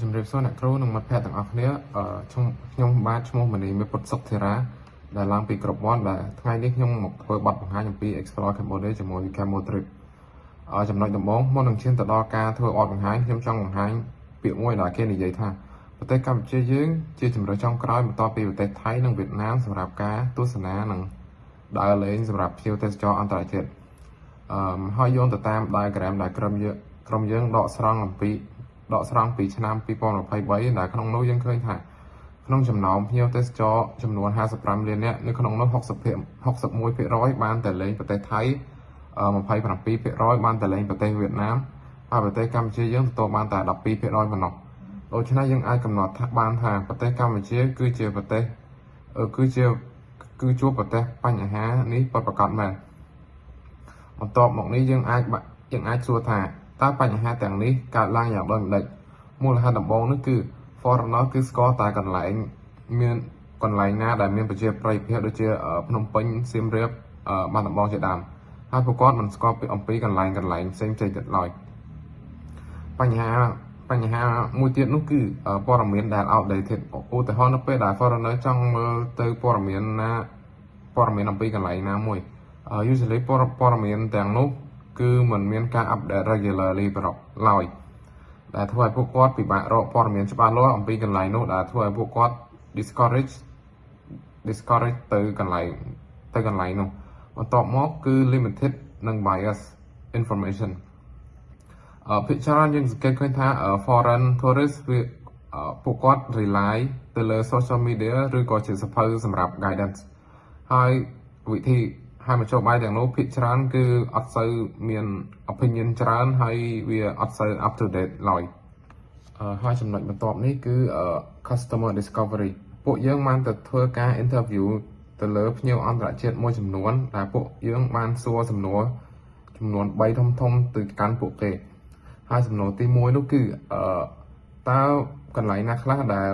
ជំរាបសួរអ្នកគ្រូនិងមិត្តភ័ក្តិទាំងអស់គ្នាខ្ញុំបាទឈ្មោះមនីមេពុតសុខធីរាដែលឡើងពីក្របវត្តដែលថ្ងៃនេះខ្ញុំមកធ្វើបទបង្ហាញអំពី Explore Cambodia ជាមួយ Cambo Trip ចំណុចដំបូងមុននឹងឈានទៅដល់ការធ្វើបទបង្ហាញខ្ញុំចង់បង្ហាញពាក្យមួយដែលគេនិយាយថាប្រទេសកម្ពុជាយើងជាជំរឿនចុងក្រោយបន្ទាប់ពីប្រទេសថៃនិងវៀតណាមសម្រាប់ការទស្សនានិងដើរលេងសម្រាប់ភ្ញៀវទេសចរអន្តរជាតិហើយយោងទៅតាម diagram ដែលក្រុមយើងដកស្រង់ពីឆ្នាំ2023ដែលក្នុងនោះយើងឃើញថាក្នុងចំណោមភ្ញៀវទេសចរចំនួន55លាននាក់នៅក្នុងនោះ61%បានតែលេងប្រទេសថៃ27%បានតែលេងប្រទេសវៀតណាមហើយប្រទេសកម្ពុជាយើងទទួលបានតែ12%ប៉ុណ្ណោះដូច្នេះយើងអាចកំណត់បានថាប្រទេសកម្ពុជាគឺជាប្រទេសគឺជួបប្រទេសបញ្ហានេះពិតប្រាកដមែនបន្ទាប់មកនេះយើងអាចសួរថាតើបញ្ហាទាំងនេះកើតឡើងយ៉ាងដូចម្ដេចមូលហេតុដំបូងនោះគឺ foreigner គឺស្គាល់តែកន្លែងណាដែលមានប្រជាប្រិយភាពដូចជាភ្នំពេញសៀមរាបបាត់ដំបងជាដើមហើយពួកគាត់មិនស្គាល់អំពីកន្លែងផ្សេងទៀតឡើយបញ្ហាមួយទៀតនោះគឺព័ត៌មានដែល outdated ឧទាហរណ៍នៅពេលដែល foreigner ចង់មើលទៅព័ត៌មានអំពីកន្លែងណាមួយusually ព័ត៌មានទាំងនោះគឺមិនមានការ update regularly ឡើយដែលធ្វើឲ្យពួកគាត់ពិបាករកព័ត៌មានច្បាស់លាស់អំពីកន្លែងនោះដែលធ្វើឲ្យពួកគាត់ discourage ទៅកន្លែងនោះបន្ទាប់មកគឺ limited និង bias information ភាគច្រើនយើងសង្កេតឃើញថា foreign tourists ពួកគាត់ rely ទៅលើ social media ឬក៏ជាសភៅសម្រាប់ guidance ហើយមធ្យោបាយទាំងនោះភាគច្រើនគឺអត់សូវមាន opinion ច្រើនហើយវាអត់សូវ up to date ឡើយហើយចំណុចបន្ទាប់នេះគឺ customer discovery ពួកយើងបានទៅធ្វើការ interview ទៅលើភ្ញៀវអន្តរជាតិមួយចំនួនដែលពួកយើងបានសួរសំណួរចំនួន3ធំទៅកាន់ពួកគេហើយសំណួរទី1នោះគឺតើកន្លែងណាខ្លះដែល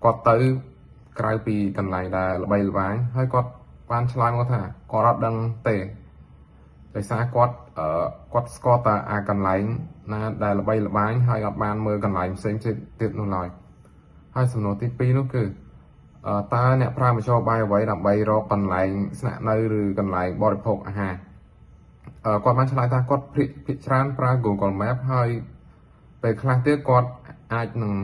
គាត់ទៅក្រៅពីកន្លែងដែលល្បីល្បាញហើយគាត់បានឆ្លើយមកថាគាត់អត់ដឹងទេដោយសារគាត់ស្គាល់តែកន្លែងណាដែលល្បីល្បាញហើយអត់បានមើលកន្លែងផ្សេងទៀតនោះឡើយហើយសំណួរទី2នោះគឺតើអ្នកប្រើមធ្យោបាយអ្វីដើម្បីរកកន្លែងស្នាក់នៅឬកន្លែងបរិភោគអាហារគាត់បានឆ្លើយថាគាត់ភាគច្រើនប្រើ Google Map ហើយពេលខ្លះទៀតគាត់អាចនឹង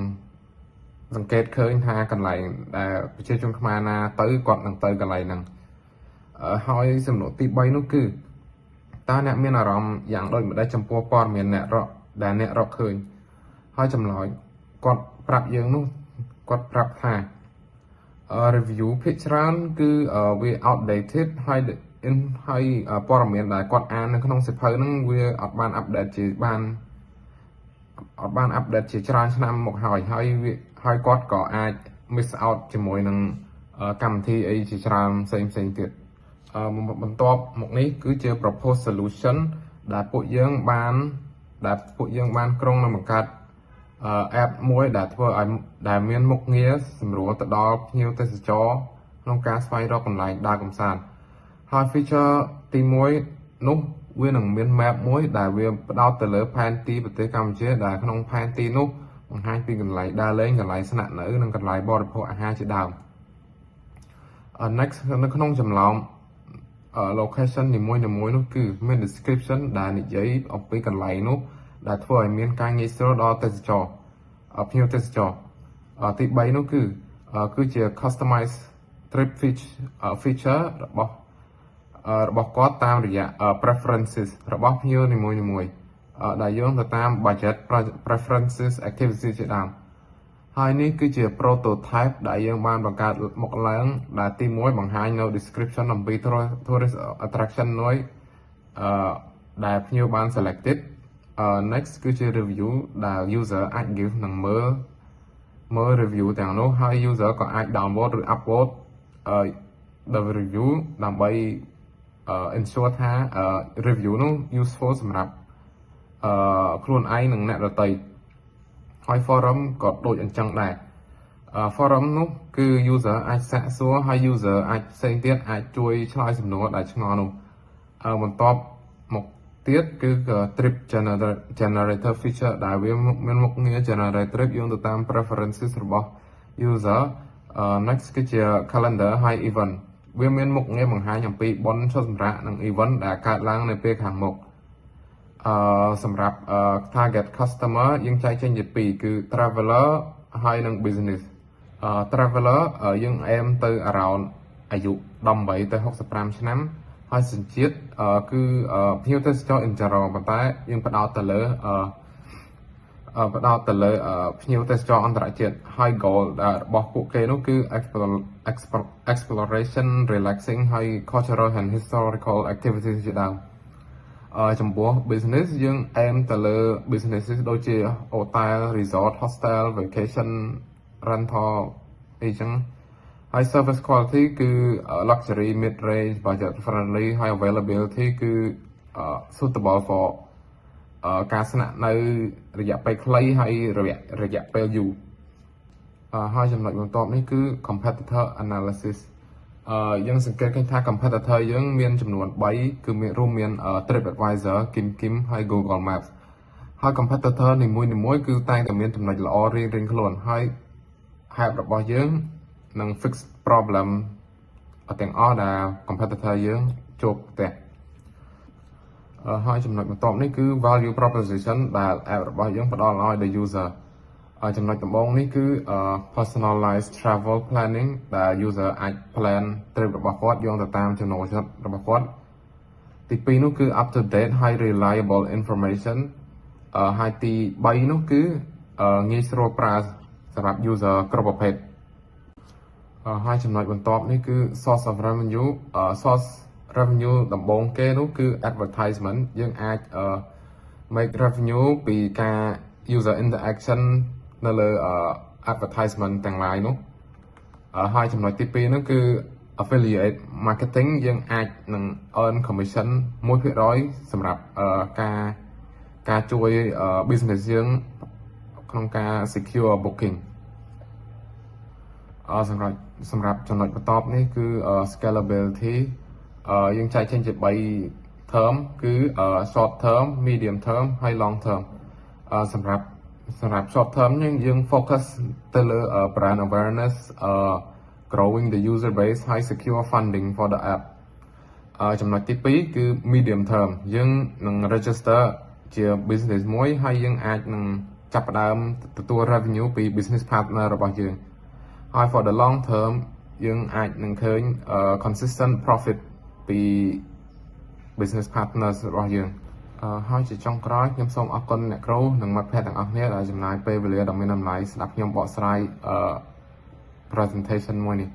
សង្កេតឃើញថាកន្លែងដែលប្រជាជនខ្មែរណាទៅគាត់នឹងទៅកន្លែងហ្នឹងហើយសំណួរទី3នោះគឺតើអ្នកមានអារម្មណ៍យ៉ាងដូចម្ដេចចំពោះព័ត៌មានអ្នករកឃើញហើយចម្លើយគាត់ប្រាប់យើងនោះគាត់ប្រាប់ថា review ភាគច្រើនគឺវា outdated ហើយព័ត៌មានដែលគាត់អាននៅក្នុងសៀវភៅហ្នឹងវាអត់បាន update ជាច្រើនឆ្នាំមកហើយគាត់ក៏អាច miss out ជាមួយនឹងកម្មវិធីអីជាច្រើនផ្សេងទៀតបន្ទាប់មកនេះគឺជា proposed solution ដែលពួកយើងបានក្រុងនឹងបង្កើតapp មួយដែលមានមុខងារសម្រួលទៅដល់ភ្ញៀវទេសចរក្នុងការស្វែងរកកន្លែងដើរកម្សាន្តហើយ feature ទី1នោះវានឹងមាន map មួយដែលវាផ្ដោតទៅលើផែនទីប្រទេសកម្ពុជាដែលក្នុងផែនទីនោះបង្ហាញពីកន្លែងដើរលេងកន្លែងស្នាក់នៅនិងកន្លែងបរិភោគអាហារជាដើមnext នៅក្នុងចំណោមlocation នីមួយនោះគឺមាន description ដែលនិយាយអំពីកន្លែងនោះដែលធ្វើឲ្យមានការងាយស្រួលដល់ទេសចរភ្ញៀវទេសចរទី3នោះគឺជា customized trip feature របស់គាត់តាមរយៈ preferences របស់ភ្ញៀវនីមួយដែលយោងទៅតាម budget preferences activity ជាដើមហើយនេះគឺជា prototype ដែលយើងបានបង្កើតមកឡើងដែលទី1បង្ហាញនៅ description អំពី tourist attraction មួយដែលភ្ញៀវបាន selected next គឺជា review ដែល user អាច give និងមើល review ទាំងនោះហើយ user ក៏អាច download ឬ upload the review ដើម្បី ensure ថា review នោះ useful សម្រាប់ខ្លួនឯងនិងអ្នកដទៃហើយ forum ក៏ដូចអញ្ចឹងដែរ forum នោះគឺ user អាចសាកសួរហើយ user អាចផ្សេងទៀតអាចជួយឆ្លើយសំណួរដែលឆ្ងល់នោះបន្ទាប់មក ទៀតគឺ trip generator feature ដែលវាមានមុខងារ generate trip យោងទៅតាម preferences របស់ user next គឺជា calendar ហើយ event វាមានមុខងារបង្ហាញអំពីបុណ្យឈប់សម្រាកនិង event ដែលកើតឡើងនៅពេលខាងមុខសម្រាប់ target customer យើងចែកចេញជាពីរគឺ traveler ហើយនិង business traveler យើង aim ទៅ around អាយុ18ទៅ65ឆ្នាំហើយសញ្ជាតិគឺភ្ញៀវទេសចរ in general ប៉ុន្តែយើងផ្ដោតទៅលើភ្ញៀវទេសចរអន្តរជាតិហើយ goal របស់ពួកគេនោះគឺ exploration relaxing ហើយ cultural and historical activities ជាដើមចំពោះ business យើង aim ទៅលើ businesses ដូចជា hotel resort hostel vacation rental អីចឹងហើយ service quality គឺ luxury mid range budget friendly ហើយ availability គឺ suitable for ការស្នាក់នៅរយៈពេលខ្លីហើយរយៈពេលយូរហើយចំណុចបន្ទាប់នេះគឺ competitor analysis យើងសង្កេតឃើញថា competitor យើងមានចំនួន3គឺរួមមាន TripAdvisor Kim ហើយ Google Maps ហើយ competitor នីមួយៗគឺតែងតែមានចំណុចល្អរៀងៗខ្លួនហើយ help របស់យើងនឹង fix problem ទាំងអស់ដែល competitor យើងជួបផ្ទះហើយចំណុចបន្ទាប់នេះគឺ value proposition ដែល app របស់យើងផ្ដល់ឲ្យដល់ user ចំណុចដំបូងនេះគឺ personalized travel planning ដែល user អាច plan trip របស់គាត់យោងទៅតាមចំណូលចិត្តរបស់គាត់ទី2នោះគឺ up to date ហើយ reliable information ហើយទី3នោះគឺងាយស្រួលប្រើសម្រាប់ user គ្រប់ប្រភេទហើយចំណុចបន្ទាប់នេះគឺ source of revenue source revenue ដំបូងគេនោះគឺ advertisement យើងអាច make revenue ពីការ user interaction នៅលើ advertisement ទាំងឡាយនោះហើយចំណុចទី2នោះគឺ affiliate marketing យើងអាចនឹង earn commission 1% សម្រាប់ការជួយ business យើងក្នុងការ secure booking សម្រាប់ចំណុចបន្ទាប់នេះគឺ scalability យើងចែកចេញជា3 term គឺ short term medium term ហើយ long term សម្រាប់ short term យើង focus ទៅលើ brand awareness growing the user base ហើយ secure funding for the app ចំណុចទី2គឺ medium term យើងនឹង register ជា business មួយហើយយើងអាចនឹងចាប់ផ្ដើមទទួល revenue ពី business partner របស់យើងហើយ for the long term យើងអាចនឹងឃើញ consistent profit ពី business partners របស់យើងហើយជាចុងក្រោយខ្ញុំសូមអរគុណអ្នកគ្រូនិងមិត្តភ័ក្តិទាំងអស់គ្នាដែលចំណាយពេលវេលាដ៏មានតម្លៃស្ដាប់ខ្ញុំបកស្រាយ presentation មួយនេះ